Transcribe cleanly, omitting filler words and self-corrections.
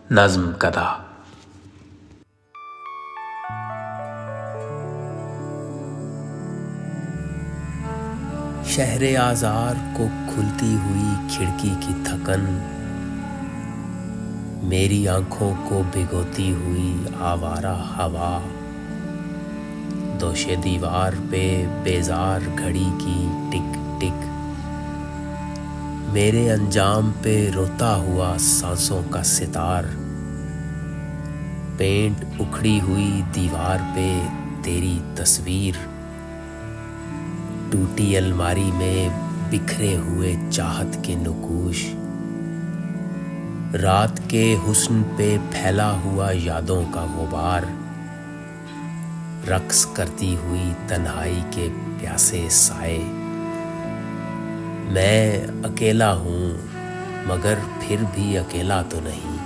نظم کدا۔ شہر آزار کو کھلتی ہوئی کھڑکی کی تھکن، میری آنکھوں کو بھگوتی ہوئی آوارہ ہوا، دوش دیوار پہ بیزار گھڑی کی ٹک ٹک، میرے انجام پہ روتا ہوا سانسوں کا ستار، پینٹ اکھڑی ہوئی دیوار پہ تیری تصویر، ٹوٹی الماری میں بکھرے ہوئے چاہت کے نقوش، رات کے حسن پہ پھیلا ہوا یادوں کا غبار، رقص کرتی ہوئی تنہائی کے پیاسے سائے، میں اکیلا ہوں مگر پھر بھی اکیلا تو نہیں۔